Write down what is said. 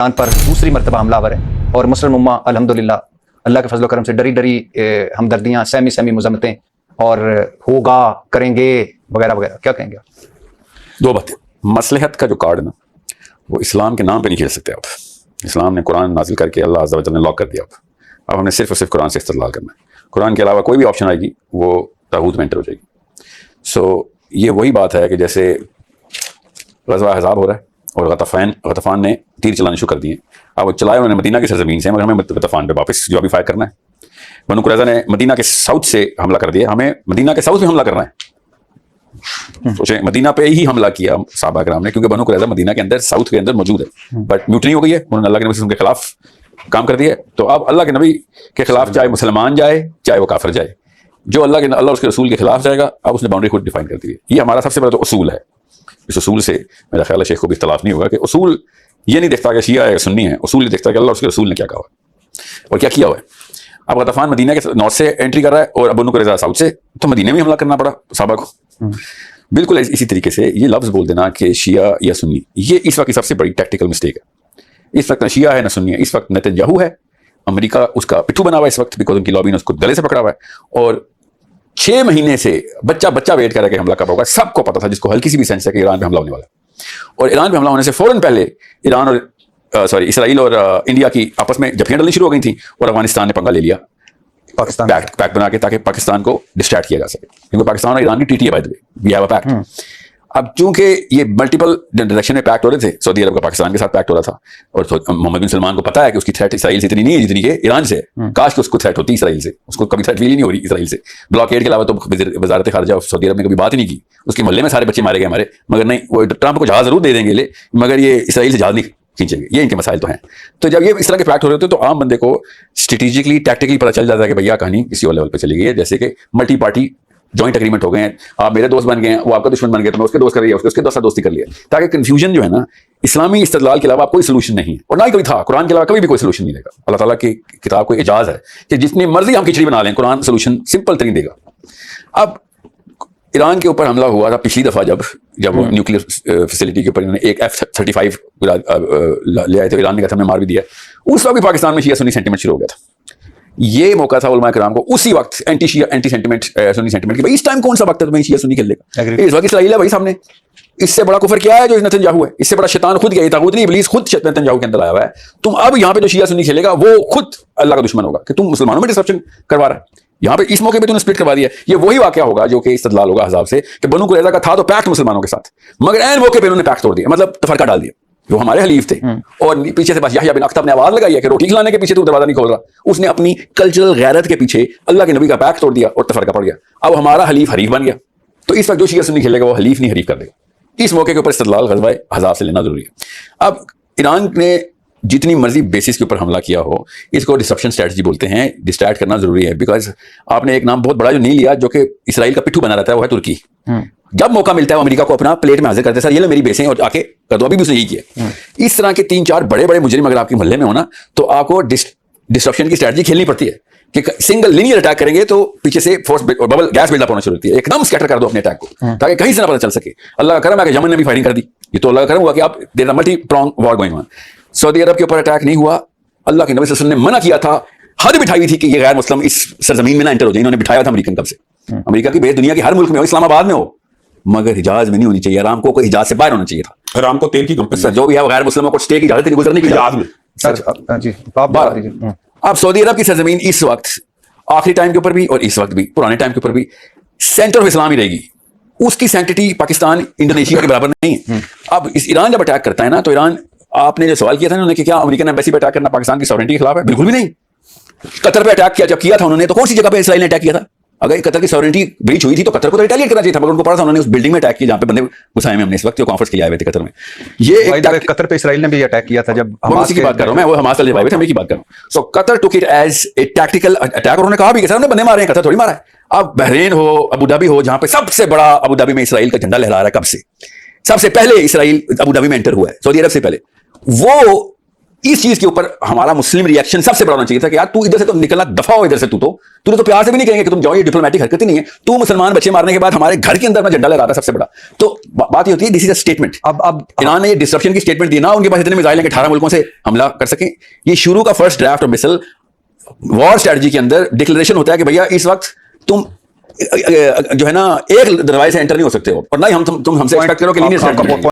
पर दूसरी मरतबा हमलावर है और मुस्लिम उम्मा अल्हम्दुलिल्लाह अल्लाह के फजल करम से डरी डरी हमदर्दियाँ, सहमी सहमी मुज़म्मतें और होगा, करेंगे वगैरह वगैरह। क्या कहेंगे आप? दो बातें। मसलहत का जो कार्ड है ना, वो इस्लाम के नाम पे नहीं खेल सकते आप। इस्लाम ने कुरान नाजिल करके अल्लाह अज़्ज़ा व जल्ल ने लॉक कर दिया। अब हमने सिर्फ और सिर्फ कुरान से इस्तेदलाल करना है। कुरान के अलावा कोई भी ऑप्शन आएगी वो तागूत में एंटर हो जाएगी। सो ये वही बात है कि जैसे ग़ज़वा अहज़ाब हो रहा है और गतफ़ान ने तीर चलाने शुरू कर दिए। अब वो चलाए उन्होंने मदीना की सरजमीन से, मगर हमें गतफ़ान पे वापस जवाबी फायर करना है। बनु कुरैज़ा ने मदीना के साउथ से हमला कर दिया, हमें मदीना के साउथ में हमला करना है। सोचे मदीना पे ही हमला किया सहाबा किराम ने, क्योंकि बनु कुरैज़ा मदीना के अंदर साउथ के अंदर मौजूद है, बट म्यूटनी हो गई है। उन्होंने अल्लाह के नबी के खिलाफ काम कर दिया। तो अब अल्लाह के नबी के खिलाफ चाहे मुसलमान जाए चाहे वो काफिर जाए, जो अल्लाह उसके रसूल के खिलाफ जाएगा, अब उसने बाउंड्री खुद डिफाइन कर दी है। ये हमारा सबसे बड़ा तो उसूल है। इस उसूल से मेरा ख्याल है शेख को भी इख्तलाफ नहीं होगा कि उसूल ये नहीं देखता कि शिया है सुन्नी है, उसूल ये देखता कि अल्लाह उसके रसूल ने क्या कहा और क्या किया हुआ है। अब गतफ़ान मदीना के नॉर्थ से एंट्री कर रहा है और बनु कुरैज़ा साउथ से, तो मदीने में हमला करना पड़ा सहाबा को। बिल्कुल इसी तरीके से ये लफ्ज़ बोल देना कि शिया या सुन्नी, ये इस वक्त की सबसे बड़ी टैक्टिकल मिस्टेक है। इस वक्त न शिया है न सुन्नी है, इस वक्त नेतन्याहू है, अमेरिका उसका पिट्ठू बना हुआ है इस वक्त, बिकॉज उनकी लॉबी ने उसको गले से पकड़ा हुआ है। और 6 महीने से बच्चा वेट कर रहा है कि हमला कब होगा। सबको पता था, जिसको हल्की सी भी सेंस है कि ईरान पे हमला होने वाला है। और ईरान पे हमला होने से फौरन पहले ईरान और इसराइल और इंडिया की आपस में जफियां डलनी शुरू हो गई थी और अफगानिस्तान ने पंगा ले लिया पाकिस्तान पैक्ट बना के, ताकि पाकिस्तान को डिस्ट्रैक्ट किया जा सके, क्योंकि पाकिस्तान और ईरान की ट्रीटी है, by the way we have a pact. अब चूंकि ये मल्टीपल डायरेक्शन में पैक्ट हो रहे थे, सऊदी अरब का पाकिस्तान के साथ पैक्ट हो रहा था, और मोहम्मद बिन सलमान को पता है कि उसकी थ्रेट इसराइल से इतनी नहीं है जितनी कि ईरान से है। काश कि उसको थ्रेट होती इसराइल से, उसको कभी थ्रेट फील ही नहीं हो रही इसराइल से। ब्लॉकेड के अलावा तो वजारत खारजा सऊदी अरब ने कभी बात ही नहीं की। उसके मोहल्ले में सारे बच्चे मारे गए हमारे, मगर नहीं, वो ट्रंप को जहाज जरूर दे देंगे मगर ये इसराइल से जहाज नहीं खींचेंगे। ये इनके मसाइल तो हैं। तो जब ये इस तरह के पैक्ट हो रहे होते तो आम बंदे को स्ट्रेटेजिकली टैक्टिकली पता चल जाता है कि भैया कहानी किसी और लेवल पे चली गई है। जैसे कि मल्टी पार्टी जॉइंट एग्रीमेंट हो गए हैं, आप मेरे दोस्त बन गए हैं, वो आपका दुश्मन बन गया, तो मैं उसके दोस्त कर लिया, उसके दोस्त दोस्ती कर लिया, ताकि कंफ्यूजन जो है ना, इस्लामी इस्तेदलाल के अलावा कोई सोल्यूशन नहीं है और ना ही कभी था। कुरान के अलावा कभी भी कोई सोल्यूशन नहीं देगा। अल्लाह ताला की किताब को इजाज है कि जितनी मर्जी हम खिचड़ी बना लें, कुरान सोल्यूशन सिंपल तरीन देगा। अब ईरान के ऊपर हमला हुआ था पिछली दफा, जब न्यूक्लियर फैसिलिटी के ऊपर इन्होंने एक F-35 ले आए थे, ईरान ने कहा था हमने मार भी दिया। उस वक्त भी पाकिस्तान में शिया सुन्नी सेंटिमेंट शुरू हो गया था। ये मौका था उलमा किराम को उसी वक्त एंटी सेंटिमेंट सुन्नी सेंटिमेंट कि भाई इस टाइम कौन सा वक्त है तुम्हें शिया सुन्नी खेल लेगा। इस वक्त इसराइल है भाई सामने, इससे बड़ा कुफर क्या है जो नेतन्याहू है, इससे बड़ा शैतान खुद गया, ताकूत नहीं इब्लीस खुद नेतन्याहू के अंदर आया हुआ है। तुम अब यहाँ पे जो शिया सुन्नी खेलेगा वो खुद अल्लाह का दुश्मन होगा कि तुम मुसलमानों में डिसरप्शन करवा रहा है। यहाँ पे इस मौके पे तूने स्प्लिट करवा दिया। ये वही वाकया होगा जो कि इस्तेदलाल होगा अहज़ाब से कि बनु कुरैज़ा का था तो पैक्ट मुसलमानों के साथ, मगर ऐन मौके पे उन्होंने पैक्ट तोड़ दिया, मतलब तफरका डाल दिया। जो हमारे हलीफ थे और पीछे से बस यहया बिन अख्तब ने आवाज लगाई है कि रोटी खिलाने के पीछे तू दरवाजा नहीं खोल रहा, उसने अपनी कल्चरल गैरत के पीछे अल्लाह के नबी का पैक्ट तोड़ दिया और तफरका पड़ गया। अब हमारा हलीफ हरीफ बन गया। तो इस वक्त जो शिया सुन्नी खेलेगा वो हलीफ नहीं हरीफ कर देगा। इस मौके के ऊपर इस्तेदलाल ग़ज़वा अहज़ाब से लेना जरूरी है। अब ईरान ने जितनी मर्जी बेसिस के ऊपर हमला किया हो, इसको डिस्ट्रप्शन स्ट्रेटजी बोलते हैं। डिस्ट्रैक्ट करना जरूरी है, बिकॉज आपने एक नाम बहुत बड़ा जो नहीं लिया, जो कि इसराइल का पिट्ठू बना रहता है, वो है तुर्की। जब मौका मिलता है वो अमेरिका को अपना प्लेट में हाजिर करते हैं, सर ये लो मेरी बेसें और आके कर दो। अभी भी उसने यही किया। इस तरह के 3-4 बड़े बड़े मुजरिम अगर आपके मोहल्ले में हो ना, तो आपको डिस्ट्रप्शन की स्ट्रेटजी खेलनी पड़ती है कि सिंगल लिनियर अटैक करेंगे तो पीछे से फोर्स बबल गैस बिल्डअप होना शुरू होती है। एकदम स्कैटर कर दो अपने अटैक को, ताकि कहीं से ना पता चल सके। अल्लाह का करम है कि यमन ने भी फायरिंग कर दी। ये तो अल्लाह का करम हुआ कि आप there multi prong war going on. सऊदी अरब के ऊपर अटैक नहीं हुआ। अल्लाह के नबी सल्लल्लाहु अलैहि वसल्लम ने मना किया था, हद बिठाई हुई थी कि ये गैर मुस्लिम इस सरजमीन में ना एंटर हो जाए। इन्होंने बिठाया था अमेरिकन कब से। अमेरिका की बेस दुनिया के हर मुल्क में हो, इस्लामाबाद में हो, मगर हिजाज में नहीं होनी चाहिए। अरामको को हिजाज से बाहर होना चाहिए था। अरामको तेल की कंपनी सर जो भी है गैर मुस्लिमों को स्टे की इजाजत नहीं, गुजरने की इजाजत में। जी आप अब सऊदी अरब की सरजमीन इस वक्त आखिरी टाइम के ऊपर भी और इस वक्त भी पुराने टाइम के ऊपर भी सेंटर ऑफ इस्लाम ही रहेगी। उसकी सैंक्टिटी पाकिस्तान इंडोनेशिया के बराबर नहीं है। अब इस ईरान जब अटैक करता है ना, तो ईरान, आपने जो सवाल किया था उन्होंने कि क्या अमेरिकन एम्बेसी पे अटैक करना पाकिस्तान की सॉवरेनिटी के खिलाफ है, बिल्कुल भी नहीं। कतर पे अटैक किया, जब किया था उन्होंने, तो कौन सी जगह पे इसराइल ने अटैक किया था? अगर कतर की सॉवरेनिटी ब्रीच हुई थी तो कतर को तो रिटेलिएट करना चाहिए था, मगर उनको पता था उन्होंने उस बिल्डिंग में अटैक किया जहां पे बंदे घुसाए में हमने इस वक्त जो कॉन्फ्रेंस के लिए आए हुए थे कतर में। ये कतर पे इसराइल ने भी अटैक किया था जब हमास की बात कर रहा हूं मैं, वो हमास वाले भाई थे, मैं की बात कर रहा हूं। So Qatar took it as a tactical attack और उन्होंने कहा भी कि सर हमने बंदे मारे हैं, कतर थोड़ी मारा है। अब बहरीन हो, अबू धाबी हो, जहां पे सबसे बड़ा अबू धाबी में इसराइल का झंडा लहरा रहा है, कब से सबसे पहले इसराइल अबू धाबी में एंटर हुआ है, सऊदी अरब से पहले, वो इस चीज के ऊपर हमारा मुस्लिम रिएक्शन सबसे बड़ा होना चाहिए था कि यार तू इधर से तो निकलना, दफा हो इधर से, तूने तो प्यार से भी नहीं कहेंगे कि तुम जाओ, ये डिप्लोमेटिक हरकत ही नहीं है। तू मुसलमान बच्चे मारने के बाद हमारे घर के अंदर में झंडा लगा रहा सबसे बड़ा। तो बात ये होती है, दिस इज अ स्टेटमेंट। अब ईरान ने ये डिस्ट्रप्शन की स्टेटमेंट दी ना, उनके पास इतने मिसाइल हैं कि 18 मुल्कों से हमला कर सकें। ये शुरू का फर्स्ट ड्राफ्ट और मिसल वॉर स्ट्रेटजी के अंदर डिक्लेरेशन होता है कि भैया इस वक्त तुम जो है ना एक दरवाजे से एंटर नहीं हो सकते हो, और ना ही तुम हमसे एक्सपेक्ट करो कि लीनियर